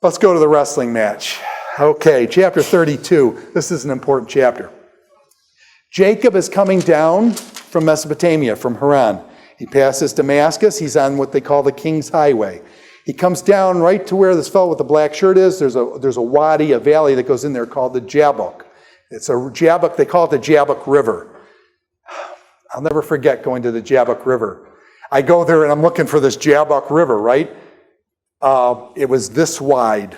Let's go to the wrestling match. Okay, chapter 32. This is an important chapter. Jacob is coming down from Mesopotamia, from Haran. He passes Damascus. He's on what they call the King's Highway. He comes down right to where this fellow with the black shirt is. There's a wadi, a valley that goes in there called the Jabbok. It's a Jabbok. They call it the Jabbok River. I'll never forget going to the Jabbok River. I go there and I'm looking for this Jabbok River, right? It was this wide.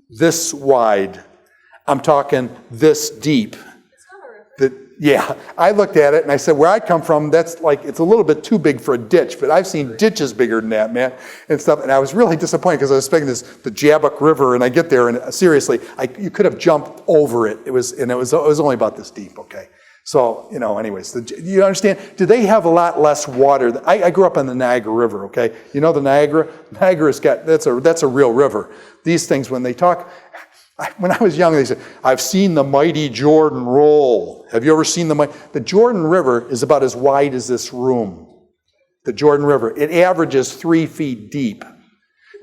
This wide. I'm talking this deep. Yeah, I looked at it and I said, where I come from, that's like, it's a little bit too big for a ditch, but I've seen ditches bigger than that, man, and stuff. And I was really disappointed because I was expecting the Jabbok River, and I get there and seriously, you could have jumped over it. It was only about this deep, okay? So, anyways, you understand? Do they have a lot less water? I grew up on the Niagara River, okay? You know the Niagara? Niagara's that's a real river. These things, when they talk, when I was young, they said, I've seen the mighty Jordan roll. Have you ever seen the Jordan River is about as wide as this room. The Jordan River. It averages 3 feet deep.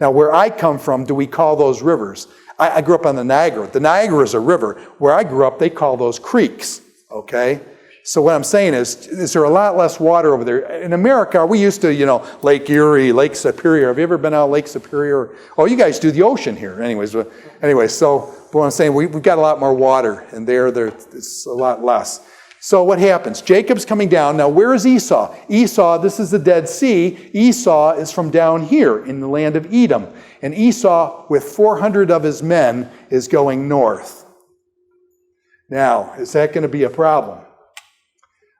Now, where I come from, do we call those rivers? I grew up on the Niagara. The Niagara is a river. Where I grew up, they call those creeks. Okay? So what I'm saying is there a lot less water over there? In America, we used to, Lake Erie, Lake Superior. Have you ever been out Lake Superior? Oh, you guys do the ocean here. So what I'm saying, we've got a lot more water, and there it's a lot less. So what happens? Jacob's coming down. Now, where is Esau? Esau, this is the Dead Sea. Esau is from down here in the land of Edom. And Esau, with 400 of his men, is going north. Now, is that going to be a problem?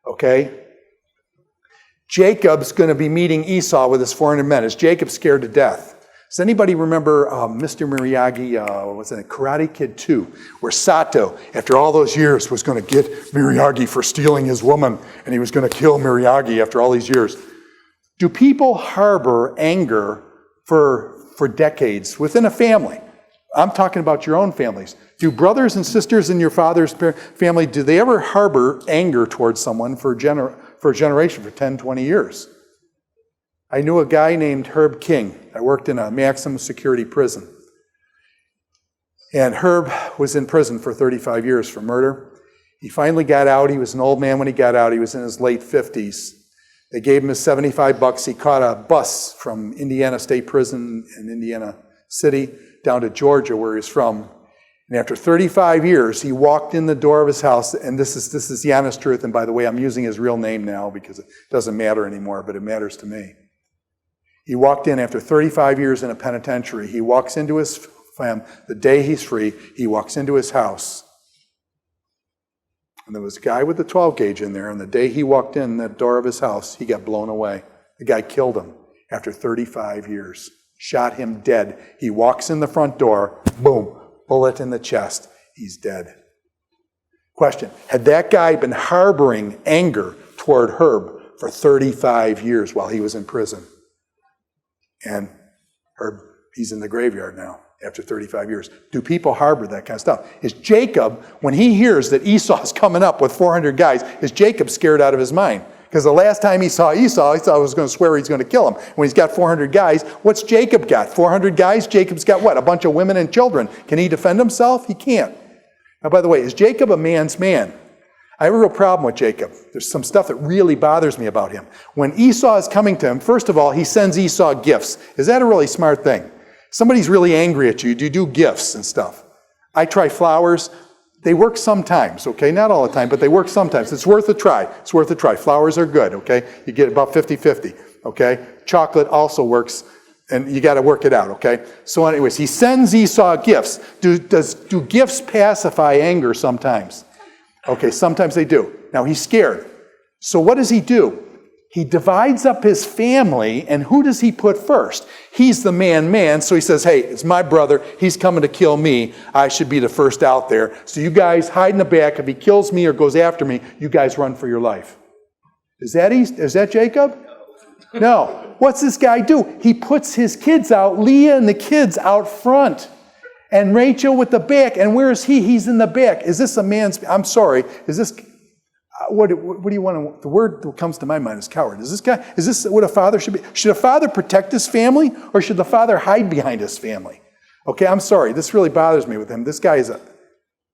Okay? Jacob's going to be meeting Esau with his 400 men. Is Jacob scared to death? Does anybody remember Mr. Miyagi, was it Karate Kid 2, where Sato, after all those years, was going to get Miyagi for stealing his woman, and he was going to kill Miyagi after all these years? Do people harbor anger for decades within a family? I'm talking about your own families. Do brothers and sisters in your father's family, do they ever harbor anger towards someone for a generation, for 10, 20 years? I knew a guy named Herb King. I worked in a maximum security prison. And Herb was in prison for 35 years for murder. He finally got out. He was an old man when he got out. He was in his late 50s. They gave him his $75. He caught a bus from Indiana State Prison in Indiana City down to Georgia, where he's from. And after 35 years, he walked in the door of his house, and this is the honest truth, and by the way, I'm using his real name now because it doesn't matter anymore, but it matters to me. He walked in after 35 years in a penitentiary. He walks into his family. The day he's free, he walks into his house. And there was a guy with the 12 gauge in there, and the day he walked in that door of his house, he got blown away. The guy killed him after 35 years. Shot him dead. He walks in the front door, boom, bullet in the chest. He's dead. Question, had that guy been harboring anger toward Herb for 35 years while he was in prison? And Herb, he's in the graveyard now after 35 years. Do people harbor that kind of stuff? Is Jacob, when he hears that Esau's coming up with 400 guys, is Jacob scared out of his mind? Because the last time he saw Esau, he thought he was going to swear he's going to kill him. When he's got 400 guys, what's Jacob got? 400 guys? Jacob's got what? A bunch of women and children. Can he defend himself? He can't. Now, by the way, is Jacob a man's man? I have a real problem with Jacob. There's some stuff that really bothers me about him. When Esau is coming to him, first of all, he sends Esau gifts. Is that a really smart thing? Somebody's really angry at you. Do you do gifts and stuff? I try flowers. They work sometimes, okay? Not all the time, but they work sometimes. It's worth a try. It's worth a try. Flowers are good, okay? You get about 50-50, okay? Chocolate also works, and you got to work it out, okay? So anyways, he sends Esau gifts. Do gifts pacify anger sometimes? Okay, sometimes they do. Now, he's scared. So what does he do? He divides up his family, and who does he put first? He's the man, so he says, hey, it's my brother. He's coming to kill me. I should be the first out there. So you guys hide in the back. If he kills me or goes after me, you guys run for your life. Is that Jacob? No. What's this guy do? He puts his kids out, Leah and the kids out front, and Rachel with the back. And where is he? He's in the back. Is this a man's, I'm sorry, is this... What do you want to, the word that comes to my mind is coward. Is this what a father should be? Should a father protect his family, or should the father hide behind his family? Okay, I'm sorry. This really bothers me with him. This guy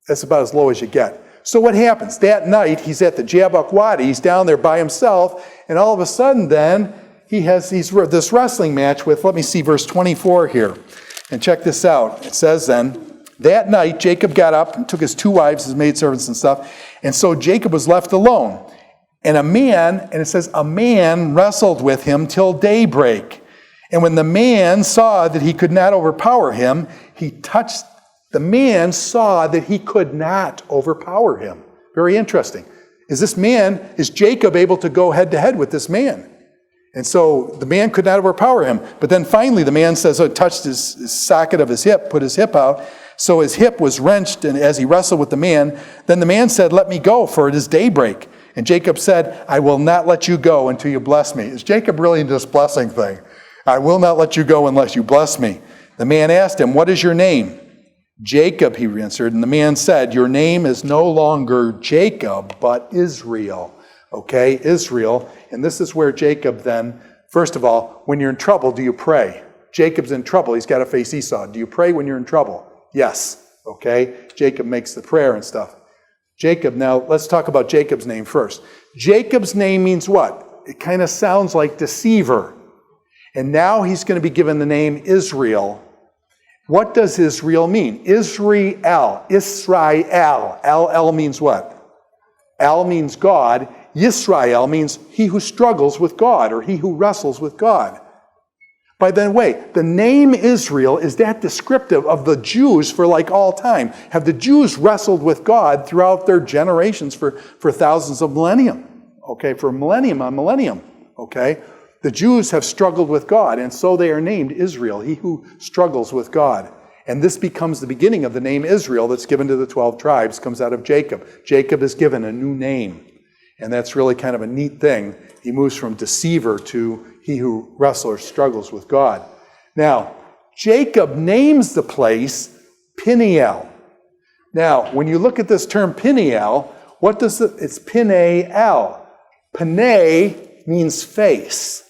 that's about as low as you get. So what happens? That night, he's at the Jabbok Wadi. He's down there by himself. And all of a sudden then, he's this wrestling match with, let me see, verse 24 here. And check this out. It says then, that night, Jacob got up and took his 2 wives, his maidservants and stuff. And so Jacob was left alone. And it says, a man wrestled with him till daybreak. And when the man saw that he could not overpower him, the man saw that he could not overpower him. Very interesting. Is Jacob able to go head to head with this man? And so the man could not overpower him. But then finally the man says, touched his socket of his hip, put his hip out. So his hip was wrenched, and as he wrestled with the man, then the man said, let me go, for it is daybreak. And Jacob said, I will not let you go until you bless me. Is Jacob really into this blessing thing? I will not let you go unless you bless me. The man asked him, what is your name? Jacob, he answered. And the man said, your name is no longer Jacob, but Israel. Okay, Israel. And this is where Jacob then, first of all, when you're in trouble, do you pray? Jacob's in trouble. He's got to face Esau. Do you pray when you're in trouble? Yes. Okay, Jacob makes the prayer and stuff. Jacob, now let's talk about Jacob's name first. Jacob's name means what? It kind of sounds like deceiver. And now he's going to be given the name Israel. What does Israel mean? Israel. L means what? Al means God. Yisrael means he who struggles with God, or he who wrestles with God. By the way, the name Israel, is that descriptive of the Jews for like all time? Have the Jews wrestled with God throughout their generations for thousands of millennium? Okay, for millennium on millennium. Okay, the Jews have struggled with God, and so they are named Israel, he who struggles with God. And this becomes the beginning of the name Israel that's given to the 12 tribes, comes out of Jacob. Jacob is given a new name, and that's really kind of a neat thing. He moves from deceiver to he who wrestles or struggles with God. Now, Jacob names the place Peniel. Now, when you look at this term Peniel, it's Peniel. Pene means face.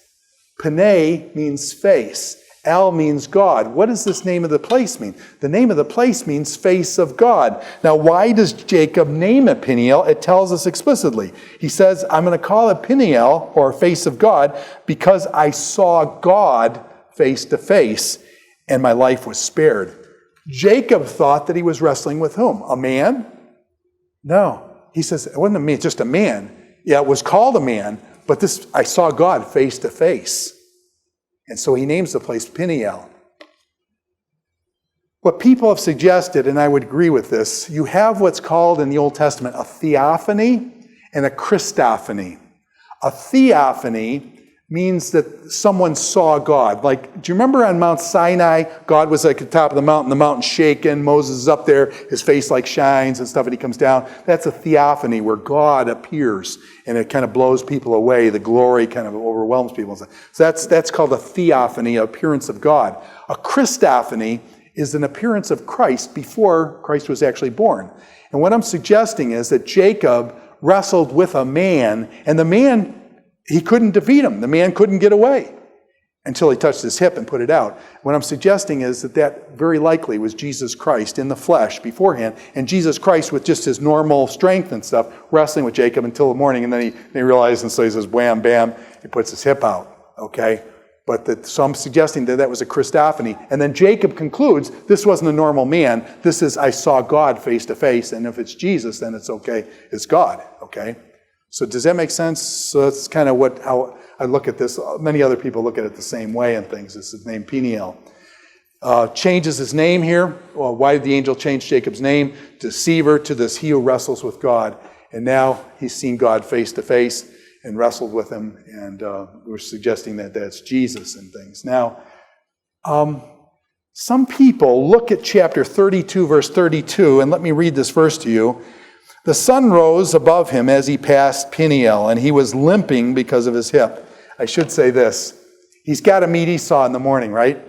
Pene means face. El means God. What does this name of the place mean? The name of the place means face of God. Now, why does Jacob name it Peniel? It tells us explicitly. He says, I'm going to call it Peniel, or face of God, because I saw God face to face, and my life was spared. Jacob thought that he was wrestling with whom? A man? No. He says, it wasn't a man, just a man. Yeah, it was called a man, but I saw God face to face. And so he names the place Peniel. What people have suggested, and I would agree with this, you have what's called in the Old Testament a theophany and a Christophany. A theophany means that someone saw God. Like, do you remember on Mount Sinai, God was like at the top of the mountain's shaking, Moses is up there, his face like shines and stuff, and he comes down. That's a theophany where God appears, and it kind of blows people away. The glory kind of overwhelms people. So that's called a theophany, an appearance of God. A Christophany is an appearance of Christ before Christ was actually born. And what I'm suggesting is that Jacob wrestled with a man, and the man, he couldn't defeat him. The man couldn't get away until he touched his hip and put it out. What I'm suggesting is that very likely was Jesus Christ in the flesh beforehand, and Jesus Christ with just his normal strength and stuff, wrestling with Jacob until the morning, and then he realized, and so he says, wham, bam, he puts his hip out, okay? So I'm suggesting that was a Christophany. And then Jacob concludes, this wasn't a normal man, this is, I saw God face to face, and if it's Jesus, then it's okay, it's God, okay? So does that make sense? So that's kind of how I look at this. Many other people look at it the same way and things. It's his name, Peniel. Changes his name here. Well, why did the angel change Jacob's name? Deceiver to this he who wrestles with God. And now he's seen God face to face and wrestled with him. And we're suggesting that that's Jesus and things. Now, some people look at chapter 32, verse 32, and let me read this verse to you. The sun rose above him as he passed Peniel, and he was limping because of his hip. I should say this. He's got to meet Esau in the morning, right?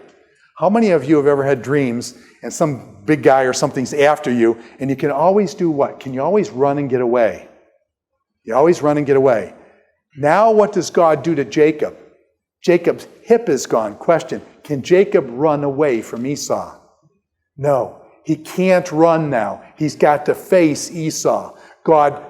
How many of you have ever had dreams and some big guy or something's after you, and you can always do what? Can you always run and get away? You always run and get away. Now what does God do to Jacob? Jacob's hip is gone. Question, can Jacob run away from Esau? No, he can't run now. He's got to face Esau. God,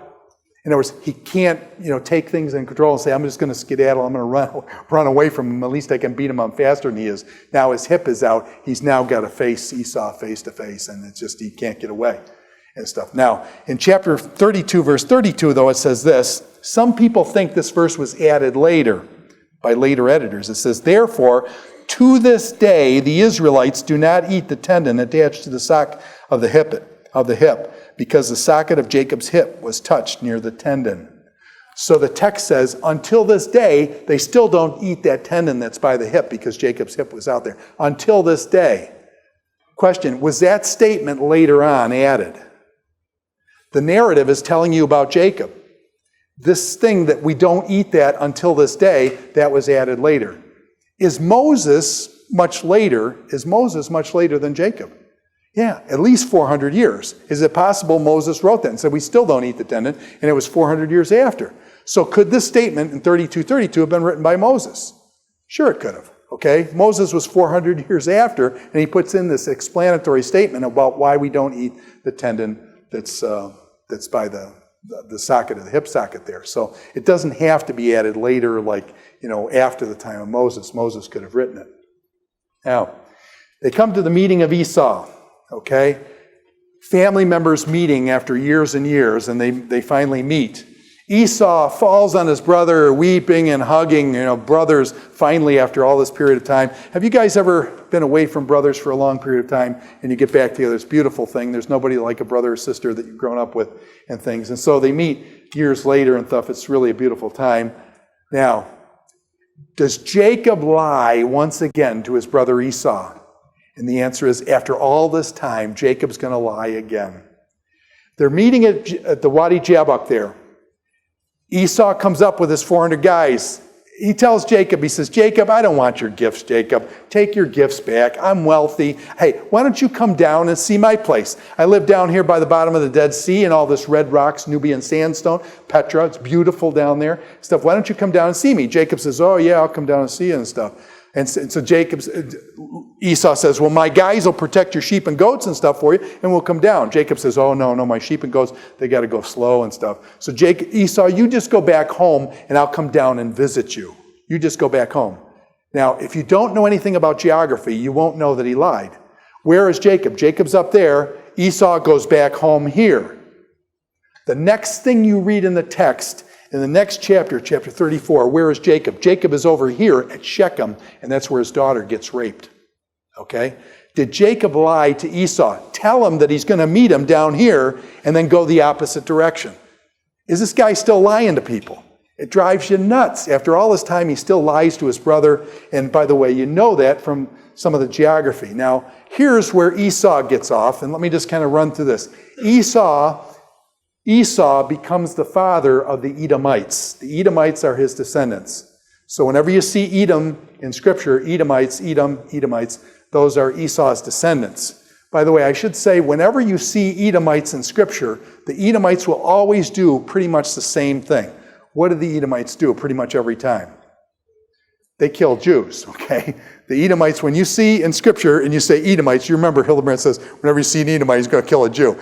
in other words, he can't, take things in control and say, I'm just going to skedaddle, I'm going to run away from him. At least I can beat him. I'm faster than he is. Now his hip is out. He's now got to face Esau face to face, and it's just, he can't get away and stuff. Now, in chapter 32, verse 32, though, it says this. Some people think this verse was added later by later editors. It says, therefore, to this day, the Israelites do not eat the tendon attached to the socket of the hip, because the socket of Jacob's hip was touched near the tendon. So the text says, until this day, they still don't eat that tendon that's by the hip because Jacob's hip was out there. Until this day. Question, was that statement later on added? The narrative is telling you about Jacob. This thing that we don't eat that until this day, that was added later. Is Moses much later than Jacob? Yeah, at least 400 years. Is it possible Moses wrote that and said, we still don't eat the tendon, and it was 400 years after? So could this statement in 32:32 have been written by Moses? Sure it could have, okay? Moses was 400 years after, and he puts in this explanatory statement about why we don't eat the tendon that's by the socket of the hip socket there. So it doesn't have to be added later, like, after the time of Moses. Moses could have written it. Now, they come to the meeting of Esau. Okay? Family members meeting after years and years, and they finally meet. Esau falls on his brother, weeping and hugging, brothers finally after all this period of time. Have you guys ever been away from brothers for a long period of time and you get back together? It's a beautiful thing. There's nobody like a brother or sister that you've grown up with and things. And so they meet years later and stuff. It's really a beautiful time. Now, does Jacob lie once again to his brother Esau? And the answer is, after all this time, Jacob's going to lie again. They're meeting at the Wadi Jabbok there. Esau comes up with his 400 guys. He tells Jacob, he says, Jacob, I don't want your gifts, Jacob. Take your gifts back. I'm wealthy. Hey, why don't you come down and see my place? I live down here by the bottom of the Dead Sea and all this red rocks, Nubian sandstone, Petra. It's beautiful down there. Stuff. Why don't you come down and see me? Jacob says, oh yeah, I'll come down and see you and stuff. And so Esau says, well, my guys will protect your sheep and goats and stuff for you, and we'll come down. Jacob says, oh, no, my sheep and goats, they got to go slow and stuff. So Esau, you just go back home, and I'll come down and visit you. You just go back home. Now, if you don't know anything about geography, you won't know that he lied. Where is Jacob? Jacob's up there. Esau goes back home here. The next thing you read in the text, in the next chapter, chapter 34, where is Jacob? Jacob is over here at Shechem, and that's where his daughter gets raped. Okay? Did Jacob lie to Esau? Tell him that he's going to meet him down here and then go the opposite direction. Is this guy still lying to people? It drives you nuts. After all this time, he still lies to his brother. And by the way, you know that from some of the geography. Now, here's where Esau gets off, and let me just kind of run through this. Esau becomes the father of the Edomites. The Edomites are his descendants. So whenever you see Edom in Scripture, Edomites, those are Esau's descendants. By the way, I should say, whenever you see Edomites in Scripture, the Edomites will always do pretty much the same thing. What do the Edomites do pretty much every time? They kill Jews, okay? The Edomites, when you see in Scripture and you say Edomites, you remember Hildebrandt says, whenever you see an Edomite, he's going to kill a Jew.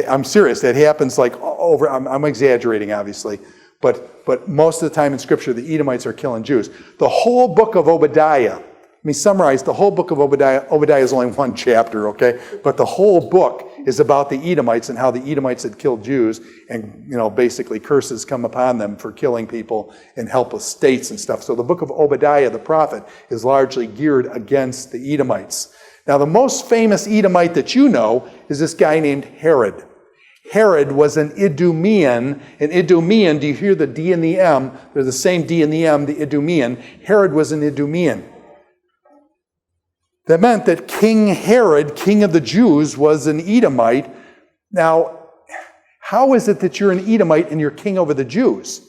I'm serious. That happens like over, I'm exaggerating, obviously. But most of the time in Scripture, the Edomites are killing Jews. The whole book of Obadiah, let me summarize the whole book of Obadiah. Obadiah is only one chapter, okay? But the whole book is about the Edomites and how the Edomites had killed Jews, and basically curses come upon them for killing people in helpless states and stuff. So the book of Obadiah, the prophet, is largely geared against the Edomites. Now the most famous Edomite that you know is this guy named Herod. Herod was an Idumean. An Idumean, do you hear the D and the M? They're the same D and the M, the Idumean. Herod was an Idumean. That meant that King Herod, king of the Jews, was an Edomite. Now, how is it that you're an Edomite and you're king over the Jews?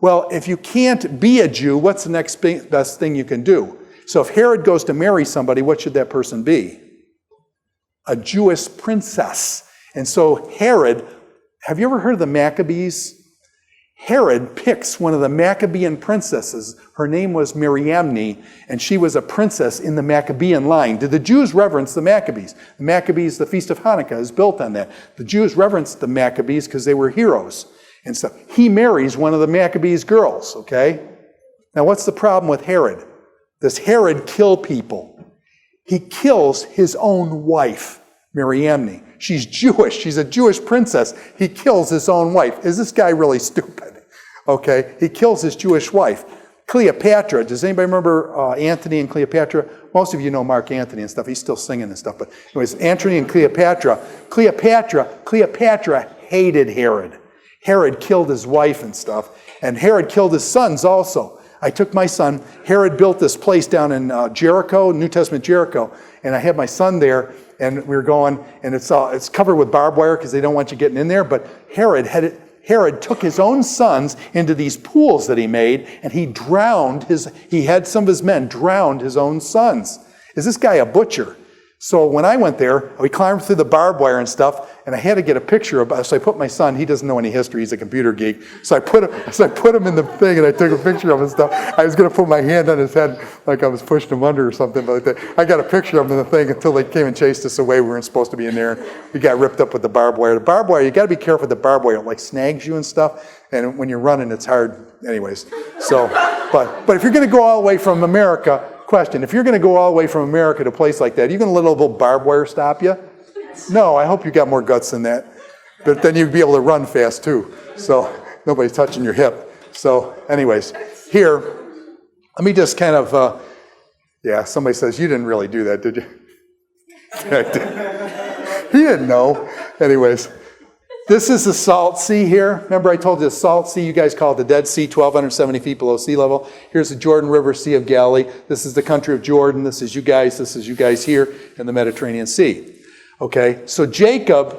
Well, if you can't be a Jew, what's the next best thing you can do? So if Herod goes to marry somebody, what should that person be? A Jewish princess. And so Herod, have you ever heard of the Maccabees? Herod picks one of the Maccabean princesses. Her name was Miriamne, and she was a princess in the Maccabean line. Did the Jews reverence the Maccabees? The Maccabees, the Feast of Hanukkah, is built on that. The Jews reverenced the Maccabees because they were heroes and stuff. He marries one of the Maccabees' girls, okay? Now, what's the problem with Herod? Does Herod kill people? He kills his own wife, Miriamne. She's Jewish. She's a Jewish princess. He kills his own wife. Is this guy really stupid? Okay, he kills his Jewish wife. Cleopatra. Does anybody remember Antony and Cleopatra? Most of you know Mark Antony and stuff. He's still singing and stuff. But anyways, Antony and Cleopatra. Cleopatra hated Herod. Herod killed his wife and stuff. And Herod killed his sons also. I took my son. Herod built this place down in Jericho, New Testament Jericho. And I had my son there. And we were going, and it's covered with barbed wire because they don't want you getting in there. But Herod took his own sons into these pools that he made, and he had some of his men drowned his own sons. Is this guy a butcher? So when I went there, we climbed through the barbed wire and stuff, and I had to get a picture of. So I put my son. He doesn't know any history. He's a computer geek. So I put him in the thing, and I took a picture of him and stuff. I was going to put my hand on his head like I was pushing him under or something, but I got a picture of him in the thing until they came and chased us away. We weren't supposed to be in there. We got ripped up with the barbed wire. The barbed wire, you got to be careful with the barbed wire. It like snags you and stuff, and when you're running, it's hard. Anyways, so but if you're going to go all the way from America. Question, if you're going to go all the way from America to a place like that, are you going to let a little barbed wire stop you? No, I hope you got more guts than that. But then you'd be able to run fast too. So nobody's touching your hip. So anyways, here, let me just kind of, somebody says, you didn't really do that, did you? I did. He didn't know. Anyways, this is the Salt Sea here. Remember I told you the Salt Sea, you guys call it the Dead Sea, 1,270 feet below sea level. Here's the Jordan River, Sea of Galilee. This is the country of Jordan. This is you guys here in the Mediterranean Sea. Okay, so Jacob,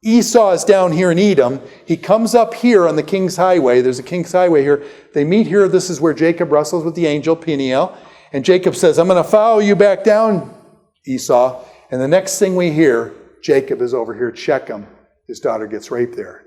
Esau is down here in Edom. He comes up here on the King's Highway. There's a King's Highway here. They meet here. This is where Jacob wrestles with the angel, Peniel. And Jacob says, I'm going to follow you back down, Esau. And the next thing we hear, Jacob is over here at Shechem. His daughter gets raped there. Now,